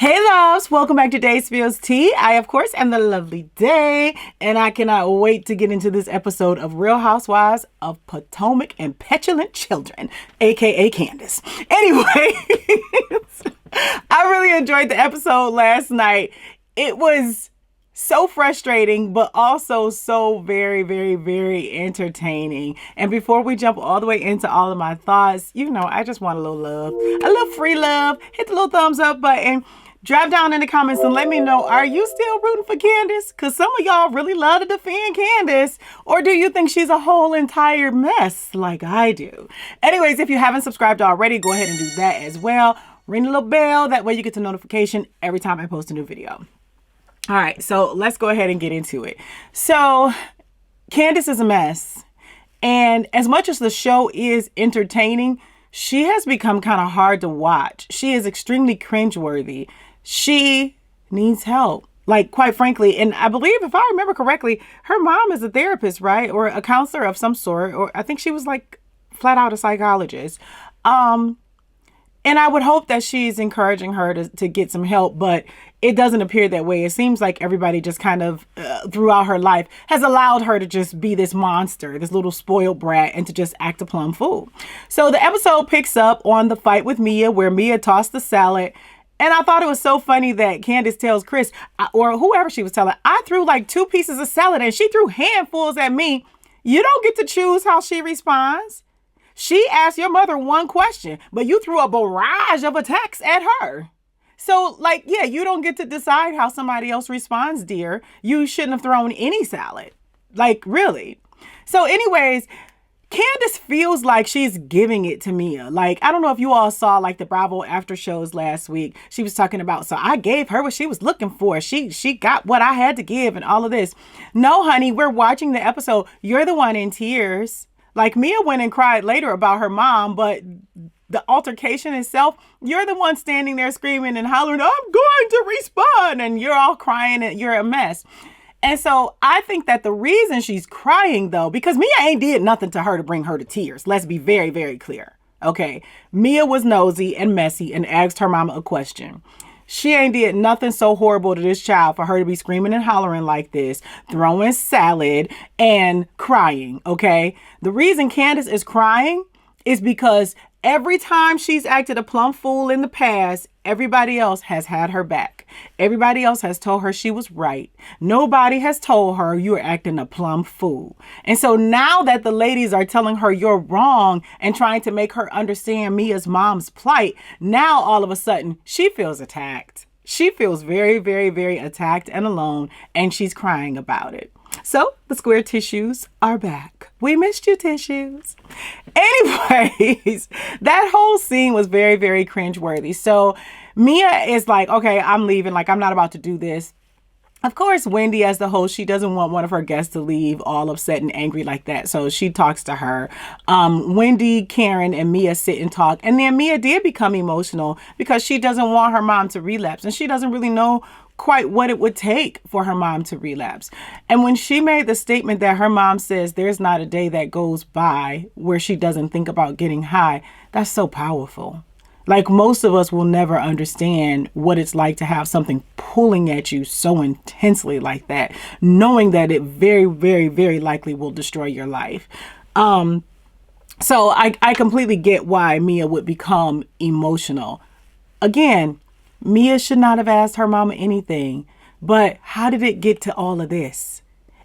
Hey loves, welcome back to Day Spills Tea. I, of course, am the lovely Day, and I cannot wait to get into this episode of Real Housewives of Potomac and Petulant Children, aka Candice. Anyway, I really enjoyed the episode last night. It was so frustrating, but also so very, very, very entertaining. And before we jump all the way into all of my thoughts, I just want a little love, a little free love. Hit the little thumbs up button. Drop down in the comments and let me know, are you still rooting for Candice? Because some of y'all really love to defend Candice. Or do you think she's a whole entire mess like I do? Anyways, if you haven't subscribed already, go ahead and do that as well. Ring the little bell. That way you get the notification every time I post a new video. All right, so let's go ahead and get into it. So Candice is a mess. And as much as the show is entertaining, she has become kind of hard to watch. She is extremely cringeworthy. She needs help, like, quite frankly. And I believe, if I remember correctly, her mom is a therapist, right? Or a counselor of some sort. Or I think she was like flat out a psychologist. And I would hope that she's encouraging her to get some help, but it doesn't appear that way. It seems like everybody just kind of throughout her life has allowed her to just be this monster, this little spoiled brat, and to just act a plum fool. So the episode picks up on the fight with Mia, where Mia tossed the salad. And I thought it was so funny that Candice tells Chris, or whoever she was telling, I threw like 2 pieces of salad and she threw handfuls at me. You don't get to choose how she responds. She asked your mother one question, but you threw a barrage of attacks at her. So, you don't get to decide how somebody else responds, dear. You shouldn't have thrown any salad. Really. So anyways, Candice feels like she's giving it to Mia. I don't know if you all saw the Bravo after shows last week. She was talking about, so I gave her what she was looking for. She got what I had to give and all of this. No, honey, we're watching the episode. You're the one in tears. Mia went and cried later about her mom, but the altercation itself, you're the one standing there screaming and hollering, I'm going to respond. And you're all crying and you're a mess. And so I think that the reason she's crying, though, because Mia ain't did nothing to her to bring her to tears. Let's be very, very clear. Okay. Mia was nosy and messy and asked her mama a question. She ain't did nothing so horrible to this child for her to be screaming and hollering like this, throwing salad and crying. Okay. The reason Candice is crying is because every time she's acted a plum fool in the past, everybody else has had her back. Everybody else has told her she was right. Nobody has told her you're acting a plum fool. And so now that the ladies are telling her you're wrong and trying to make her understand Mia's mom's plight, now all of a sudden she feels attacked. She feels very, very, very attacked and alone, and she's crying about it. So the square tissues are back. We missed you, tissues. Anyways, that whole scene was very, very cringeworthy. So Mia is like, okay, I'm leaving. I'm not about to do this. Of course, Wendy, as the host, she doesn't want one of her guests to leave all upset and angry like that. So she talks to her. Wendy, Karen, and Mia sit and talk. And then Mia did become emotional because she doesn't want her mom to relapse. And she doesn't really know quite what it would take for her mom to relapse. And when she made the statement that her mom says there's not a day that goes by where she doesn't think about getting high, that's so powerful. Most of us will never understand what it's like to have something pulling at you so intensely like that, knowing that it very, very, very likely will destroy your life. So I completely get why Mia would become emotional. Again, Mia should not have asked her mama anything, but how did it get to all of this?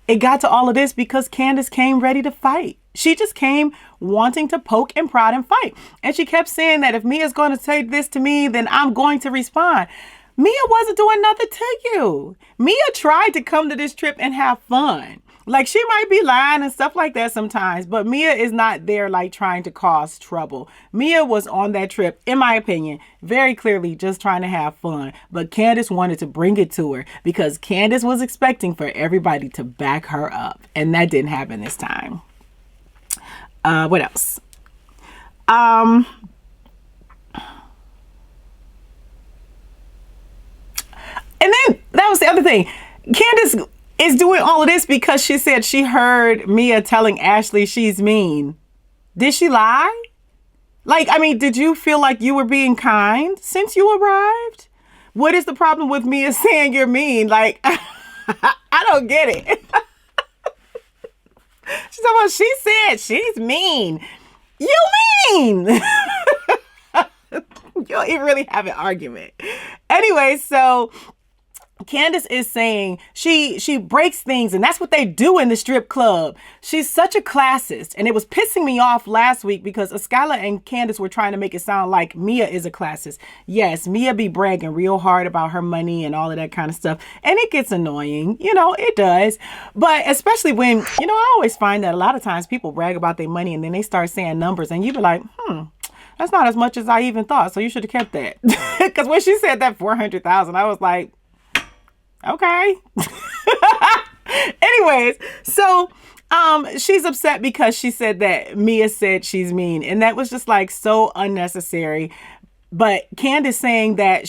It got to all of this because Candice came ready to fight. She just came wanting to poke and prod and fight. And she kept saying that if Mia's going to say this to me, then I'm going to respond. Mia wasn't doing nothing to you. Mia tried to come to this trip and have fun. She might be lying and stuff like that sometimes, but Mia is not there trying to cause trouble. Mia was on that trip, in my opinion, very clearly just trying to have fun. But Candice wanted to bring it to her because Candice was expecting for everybody to back her up. And that didn't happen this time. What else? And then that was the other thing. Candice is doing all of this because she said she heard Mia telling Ashley she's mean. Did she lie? Did you feel like you were being kind since you arrived? What is the problem with Mia saying you're mean? Like, I don't get it. She's talking about, she said she's mean. You mean? You don't even really have an argument. Anyway, so Candice is saying she breaks things, and that's what they do in the strip club. She's such a classist, and it was pissing me off last week because Escala and Candice were trying to make it sound like Mia is a classist. Yes, Mia be bragging real hard about her money and all of that kind of stuff, and it gets annoying. You know, it does. But especially when, you know, I always find that a lot of times people brag about their money and then they start saying numbers, and you be like, that's not as much as I even thought, so you should have kept that. Because when she said that 400,000, I was like, okay. Anyways, so she's upset because she said that Mia said she's mean, and that was just like so unnecessary. But Candice saying that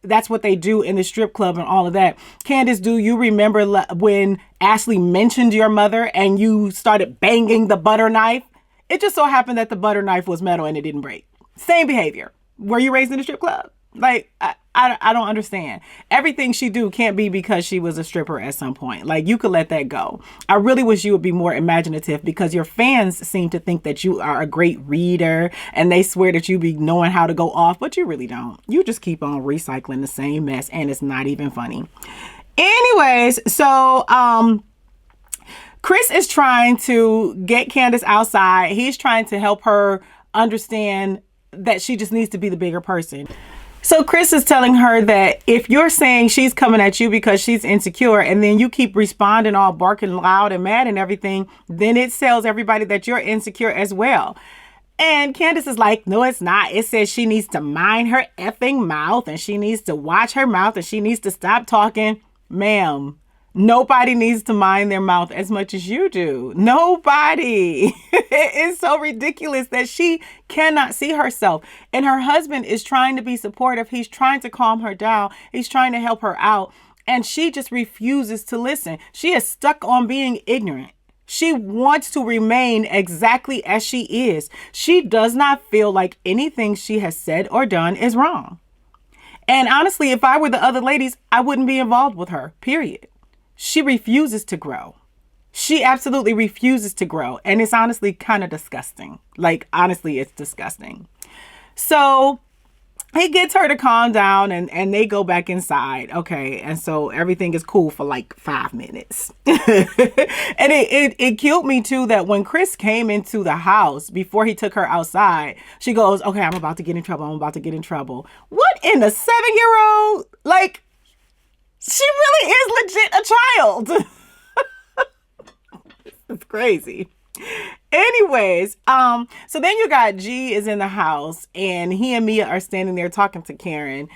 that's what they do in the strip club and all of that. Candice, do you remember when Ashley mentioned your mother and you started banging the butter knife? It just so happened that the butter knife was metal and it didn't break. Same behavior. Were you raised in a strip club? Like, I don't understand. Everything she do can't be because she was a stripper at some point. Like, you could let that go. I really wish you would be more imaginative, because your fans seem to think that you are a great reader and they swear that you be knowing how to go off, but you really don't. You just keep on recycling the same mess, and it's not even funny. Anyways, so Chris is trying to get Candice outside. He's trying to help her understand that she just needs to be the bigger person. So Chris is telling her that if you're saying she's coming at you because she's insecure, and then you keep responding all barking loud and mad and everything, then it tells everybody that you're insecure as well. And Candice is like, no, it's not. It says she needs to mind her effing mouth, and she needs to watch her mouth, and she needs to stop talking. Ma'am, nobody needs to mind their mouth as much as you do. Nobody. It's so ridiculous that she cannot see herself. And her husband is trying to be supportive. He's trying to calm her down. He's trying to help her out. And she just refuses to listen. She is stuck on being ignorant. She wants to remain exactly as she is. She does not feel like anything she has said or done is wrong. And honestly, if I were the other ladies, I wouldn't be involved with her, period. She refuses to grow. She absolutely refuses to grow. And it's honestly kind of disgusting. Like, honestly, it's disgusting. So he gets her to calm down, and they go back inside. Okay. And so everything is cool for like 5 minutes. And it killed me too that when Chris came into the house before he took her outside, she goes, okay, I'm about to get in trouble. I'm about to get in trouble. What in the 7-year-old? Like, she really is legit a child. It's crazy. Anyways, so then you got G is in the house, and he and Mia are standing there talking to Karen.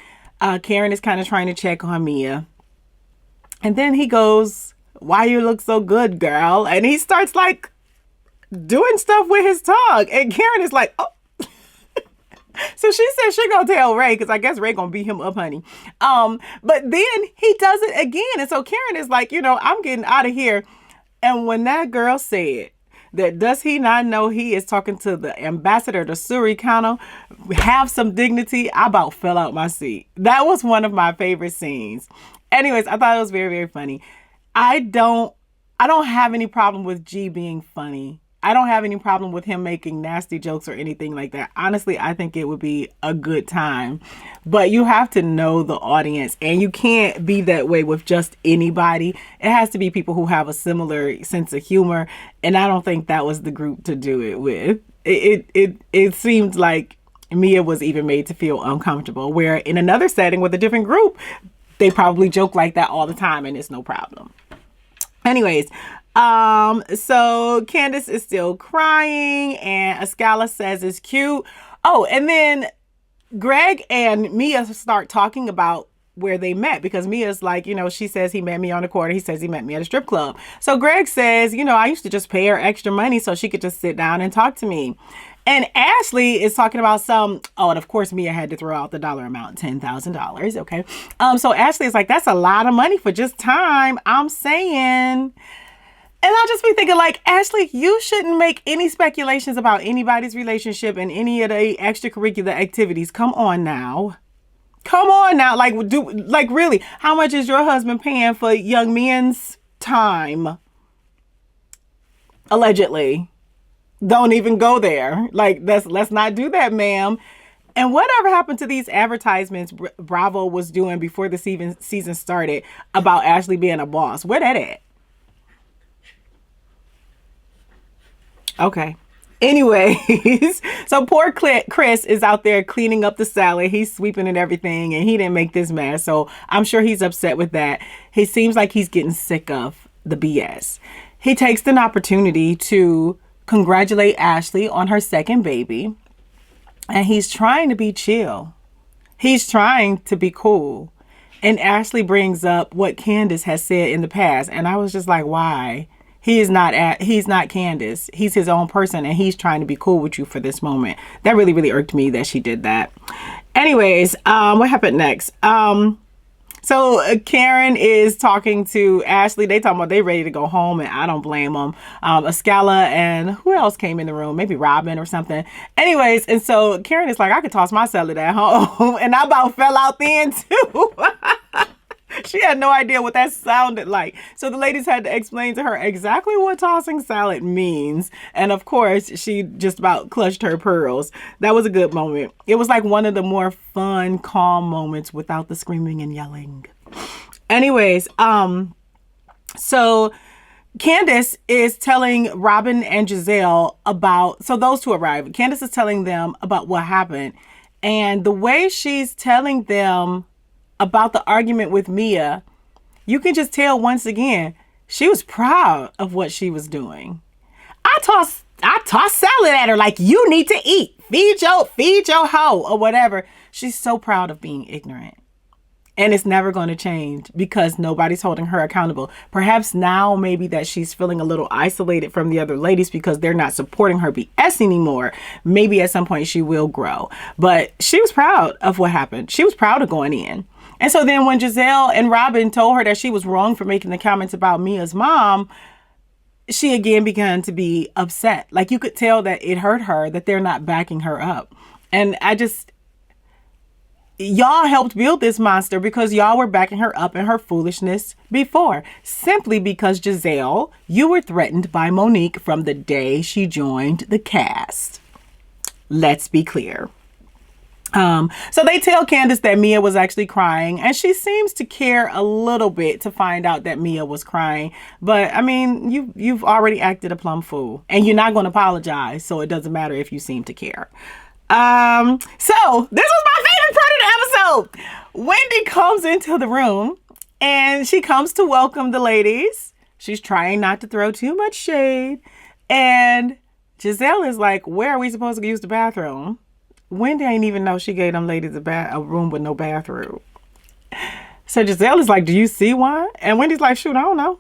Karen is kind of trying to check on Mia. And then he goes, why you look so good, girl? And he starts like doing stuff with his tongue. And Karen is like, oh. So she said she gonna tell Ray, because I guess Ray gonna beat him up, honey. But then he does it again. And so Karen is like, I'm getting out of here. And when that girl said that, does he not know he is talking to the ambassador to Suricano, have some dignity, I about fell out my seat. That was one of my favorite scenes. Anyways, I thought it was very, very funny. I don't have any problem with G being funny. I don't have any problem with him making nasty jokes or anything like that. Honestly, I think it would be a good time. But you have to know the audience, and you can't be that way with just anybody. It has to be people who have a similar sense of humor, and I don't think that was the group to do it with. It seemed like Mia was even made to feel uncomfortable, where in another setting with a different group, they probably joke like that all the time, and it's no problem. Anyways, so Candice is still crying, and Escala says it's cute. Oh, and then Greg and Mia start talking about where they met, because Mia's like, she says he met me on the corner. He says he met me at a strip club. So Greg says, I used to just pay her extra money so she could just sit down and talk to me. And Ashley is talking about and of course Mia had to throw out the dollar amount, $10,000. Okay. So Ashley is like, that's a lot of money for just time. I'm saying. And I'll just be thinking, like, Ashley, you shouldn't make any speculations about anybody's relationship and any of the extracurricular activities. Come on now. Come on now. Like really, how much is your husband paying for young men's time? Allegedly. Don't even go there. Like, let's not do that, ma'am. And whatever happened to these advertisements Bravo was doing before the season started about Ashley being a boss? Where that at? Okay. Anyways, so poor Chris is out there cleaning up the salad. He's sweeping and everything, and he didn't make this mess. So I'm sure he's upset with that. He seems like he's getting sick of the BS. He takes an opportunity to congratulate Ashley on her second baby. And he's trying to be chill. He's trying to be cool. And Ashley brings up what Candice has said in the past. And I was just like, why? He's not Candice. He's his own person. And he's trying to be cool with you for this moment. That really, really irked me that she did that. Anyways, what happened next? So Karen is talking to Ashley. They talking about they ready to go home, and I don't blame them. Escala and who else came in the room? Maybe Robyn or something. Anyways, and so Karen is like, I could toss my salad at home, and I about fell out then too. She had no idea what that sounded like. So the ladies had to explain to her exactly what tossing salad means. And of course, she just about clutched her pearls. That was a good moment. It was like one of the more fun, calm moments without the screaming and yelling. Anyways, so Candice is telling Robyn and Gizelle about, so those two arrived. Candice is telling them about what happened. And the way she's telling them about the argument with Mia, you can just tell once again, she was proud of what she was doing. I tossed salad at her like, you need to eat. Feed your hoe or whatever. She's so proud of being ignorant. And it's never going to change because nobody's holding her accountable. Perhaps now maybe that she's feeling a little isolated from the other ladies because they're not supporting her BS anymore. Maybe at some point she will grow. But she was proud of what happened. She was proud of going in. And so then when Gizelle and Robyn told her that she was wrong for making the comments about Mia's mom, she again began to be upset. Like you could tell that it hurt her that they're not backing her up. And y'all helped build this monster because y'all were backing her up in her foolishness before. Simply because, Gizelle, you were threatened by Monique from the day she joined the cast. Let's be clear. So they tell Candice that Mia was actually crying, and she seems to care a little bit to find out that Mia was crying. But I mean, you've already acted a plumb fool, and you're not going to apologize, so it doesn't matter if you seem to care. So this was my favorite part of the episode. Wendy comes into the room, and she comes to welcome the ladies. She's trying not to throw too much shade, and Gizelle is like, "Where are we supposed to use the bathroom?" Wendy ain't even know she gave them ladies a room with no bathroom. So Gizelle is like, "Do you see one?" And Wendy's like, "Shoot, I don't know."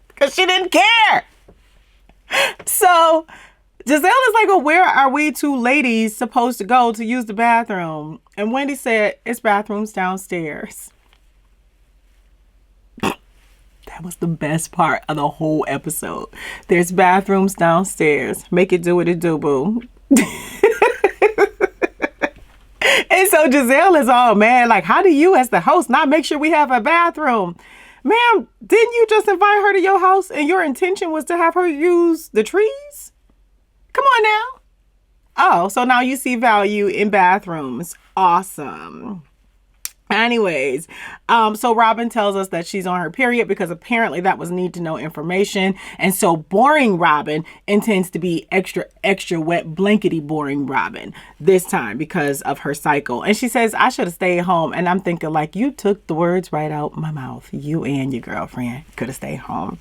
Because she didn't care. So Gizelle is like, "Well, where are we two ladies supposed to go to use the bathroom?" And Wendy said, "It's bathrooms downstairs." That was the best part of the whole episode. There's bathrooms downstairs. Make it do what it do, boo. And so Gizelle is all mad. Like, how do you as the host not make sure we have a bathroom? Ma'am, didn't you just invite her to your house and your intention was to have her use the trees? Come on now. Oh, so now you see value in bathrooms. Awesome. Anyways, so Robyn tells us that she's on her period because apparently that was need to know information. And so boring Robyn intends to be extra wet blankety boring Robyn this time because of her cycle. And she says, "I should have stayed home." And I'm thinking, like, you took the words right out my mouth. You and your girlfriend could have stayed home.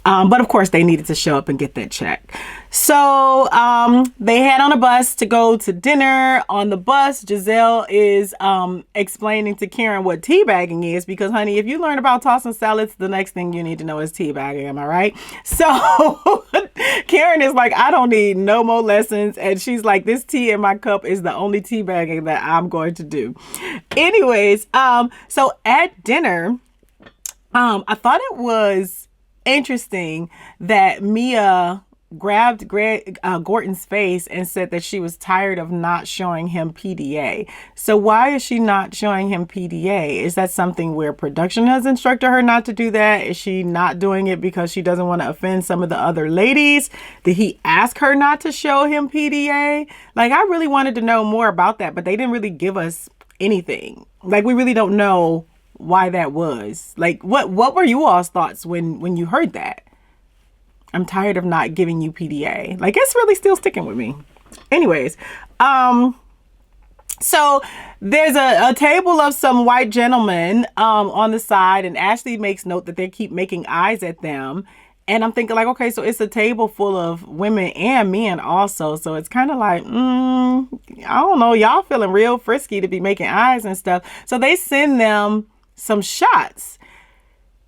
But of course they needed to show up and get that check. So they head on a bus to go to dinner. On the bus, Gizelle is explaining to Karen what teabagging is because, honey, if you learn about tossing salads, the next thing you need to know is teabagging. Am I right? So Karen is like, "I don't need no more lessons." And she's like, "This tea in my cup is the only teabagging that I'm going to do." Anyways, so at dinner, I thought it was interesting that Mia grabbed Gordon's face and said that she was tired of not showing him PDA. So why is she not showing him PDA? Is that something where production has instructed her not to do that? Is she not doing it because she doesn't want to offend some of the other ladies? Did he ask her not to show him PDA? Like, I really wanted to know more about that, but they didn't really give us anything. Like, we really don't know why that was. Like, what were you all's thoughts when you heard that? I'm tired of not giving you PDA. Like, it's really still sticking with me. Anyways, so there's a table of some white gentlemen on the side, and Ashley makes note that they keep making eyes at them. And I'm thinking, like, okay, so it's a table full of women and men also. So it's kind of like, I don't know, y'all feeling real frisky to be making eyes and stuff. So they send them some shots.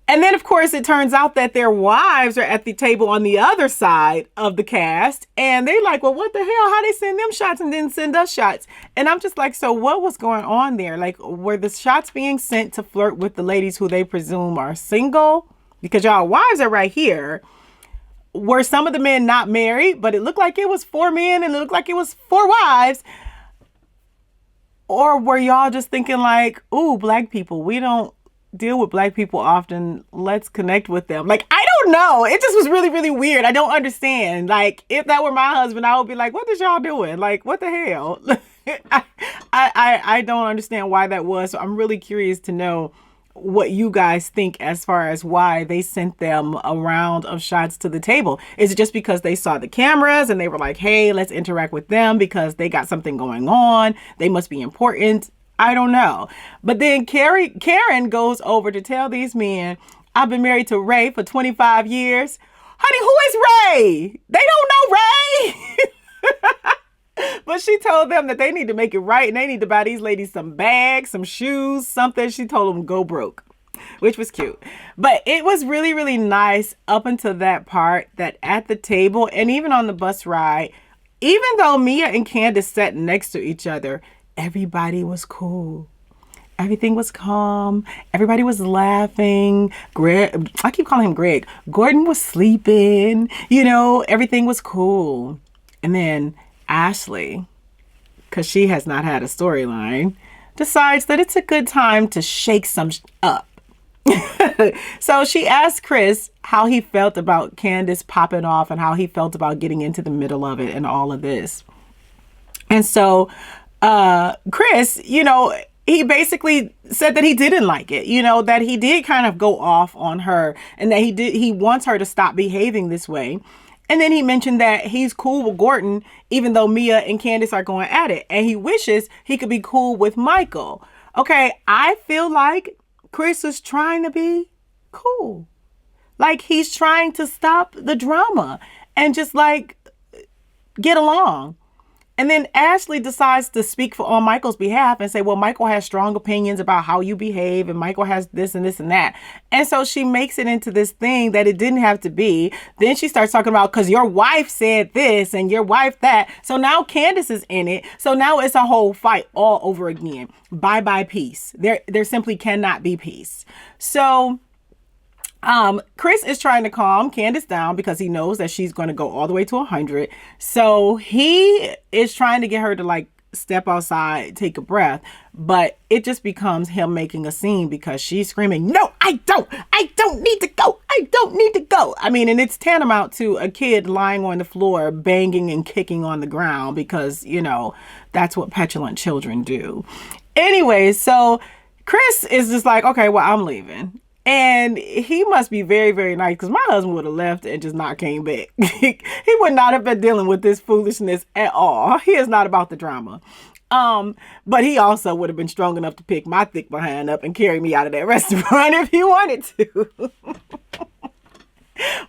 And then, of course, it turns out that their wives are at the table on the other side of the cast. And they're like, well, what the hell? How they send them shots and didn't send us shots? And I'm just like, so what was going on there? Like, were the shots being sent to flirt with the ladies who they presume are single? Because y'all wives are right here. Were some of the men not married, but it looked like it was 4 men and it looked like it was 4 wives? Or were y'all just thinking like, ooh, black people, we don't deal with black people often. Let's connect with them. Like, I don't know. It just was really, really weird. I don't understand. Like, if that were my husband, I would be like, what is y'all doing? Like, what the hell? I don't understand why that was. So I'm really curious to know what you guys think as far as why they sent them a round of shots to the table. Is it just because they saw the cameras and they were like, hey, let's interact with them because they got something going on? They must be important. I don't know. But then Karen goes over to tell these men, I've been married to Ray for 25 years. Honey, who is Ray? They don't know Ray. But she told them that they need to make it right and they need to buy these ladies some bags, some shoes, something. She told them go broke, which was cute. But it was really, really nice up until that part, that at the table and even on the bus ride, even though Mia and Candice sat next to each other, everybody was cool. Everything was calm. Everybody was laughing. I keep calling him Greg. Gordon was sleeping. You know, everything was cool. And then Ashley, because she has not had a storyline, decides that it's a good time to shake some up. So she asked Chris how he felt about Candice popping off and how he felt about getting into the middle of it and all of this. And so Chris, you know, he basically said that he didn't like it, you know, that he did kind of go off on her and that he wants her to stop behaving this way. And then he mentioned that he's cool with Gordon, even though Mia and Candice are going at it. And he wishes he could be cool with Michael. Okay, I feel like Chris is trying to be cool. Like, he's trying to stop the drama and just, like, get along. And then Ashley decides to speak on Michael's behalf and say, well, Michael has strong opinions about how you behave and Michael has this and this and that. And so she makes it into this thing that it didn't have to be. Then she starts talking about, because your wife said this and your wife that. So now Candice is in it. So now it's a whole fight all over again. Bye-bye peace. There simply cannot be peace. So Chris is trying to calm Candice down because he knows that she's going to go all the way to 100. So he is trying to get her to, like, step outside, take a breath, but it just becomes him making a scene because she's screaming, no, I don't need to go. I don't need to go. I mean, and it's tantamount to a kid lying on the floor, banging and kicking on the ground because, you know, that's what petulant children do. Anyway, so Chris is just like, okay, well, I'm leaving. And he must be very, very nice because my husband would have left and just not came back. He would not have been dealing with this foolishness at all. He is not about the drama. But he also would have been strong enough to pick my thick behind up and carry me out of that restaurant if he wanted to.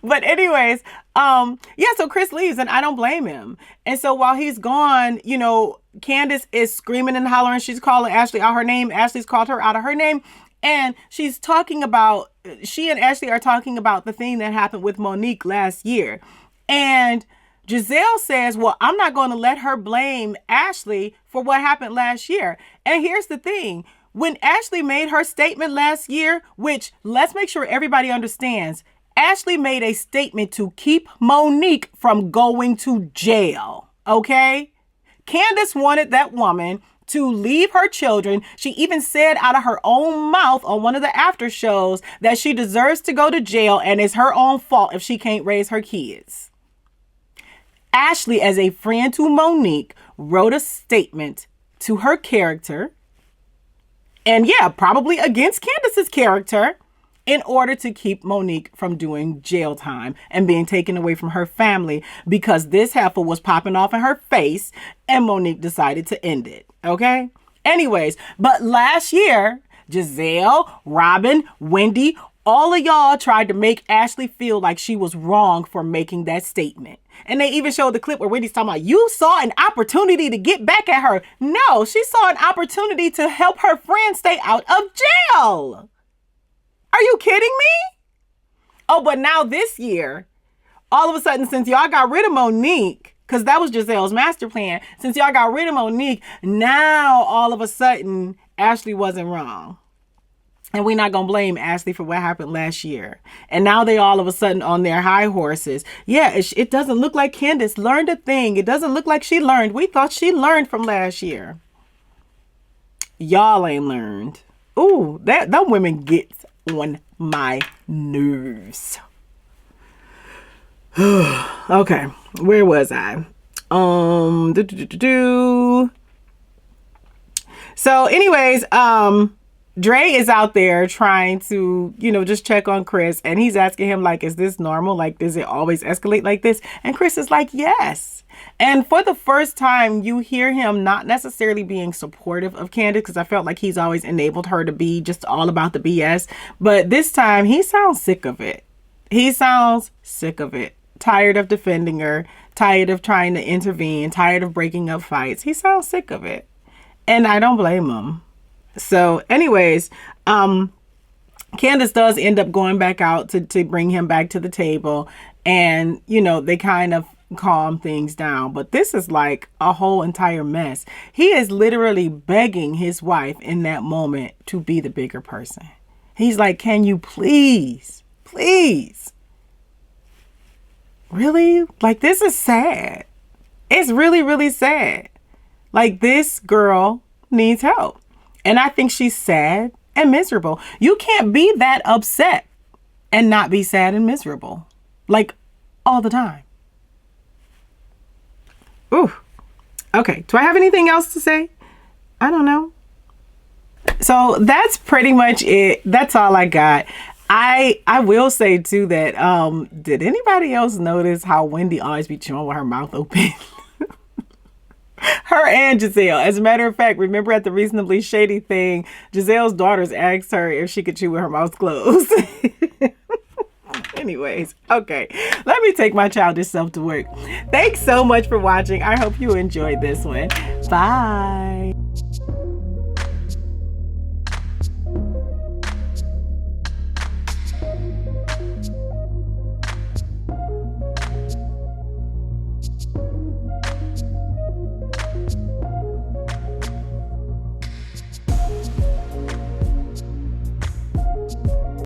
But anyways, so Chris leaves and I don't blame him. And so while he's gone, you know, Candice is screaming and hollering. She's calling Ashley out her name. Ashley's called her out of her name. And she's talking about, she and Ashley are talking about the thing that happened with Monique last year. And Gizelle says, well, I'm not going to let her blame Ashley for what happened last year. And here's the thing. When Ashley made her statement last year, which let's make sure everybody understands, Ashley made a statement to keep Monique from going to jail, okay? Candice wanted that woman to leave her children. She even said out of her own mouth on one of the after shows that she deserves to go to jail and it's her own fault if she can't raise her kids. Ashley, as a friend to Monique, wrote a statement to her character, and yeah, probably against Candice's character, in order to keep Monique from doing jail time and being taken away from her family, because this heifer was popping off in her face and Monique decided to end it. Okay? Anyways, but last year, Gizelle, Robyn, Wendy, all of y'all tried to make Ashley feel like she was wrong for making that statement. And they even showed the clip where Wendy's talking about, you saw an opportunity to get back at her. No, she saw an opportunity to help her friend stay out of jail. Are you kidding me? Oh, but now this year, all of a sudden, since y'all got rid of Monique, because that was Giselle's master plan, since y'all got rid of Monique, now all of a sudden, Ashley wasn't wrong. And we're not going to blame Ashley for what happened last year. And now they all of a sudden on their high horses. Yeah, it doesn't look like Candice learned a thing. It doesn't look like she learned. We thought she learned from last year. Y'all ain't learned. Ooh, them women get on my nerves. Okay, where was I? So anyways, Dre is out there trying to, just check on Chris, and he's asking him, like, is this normal? Like, does it always escalate like this? And Chris is like, yes. And for the first time, you hear him not necessarily being supportive of Candice, because I felt like he's always enabled her to be just all about the BS. But this time, he sounds sick of it. He sounds sick of it. Tired of defending her. Tired of trying to intervene. Tired of breaking up fights. He sounds sick of it. And I don't blame him. So anyways, Candice does end up going back out to bring him back to the table. And, they kind of calm things down. But this is like a whole entire mess. He is literally begging his wife in that moment to be the bigger person. He's like, can you please? Really? Like, this is sad. It's really, really sad. Like, this girl needs help. And I think she's sad and miserable. You can't be that upset and not be sad and miserable. Like, all the time. Ooh. Okay. Do I have anything else to say? I don't know. So that's pretty much it. That's all I got. I will say too that did anybody else notice how Wendy always be chewing with her mouth open? Her and Gizelle. As a matter of fact, remember at the Reasonably Shady thing, Giselle's daughters asked her if she could chew with her mouth closed. Anyways, okay. Let me take my childish self to work. Thanks so much for watching. I hope you enjoyed this one. Bye.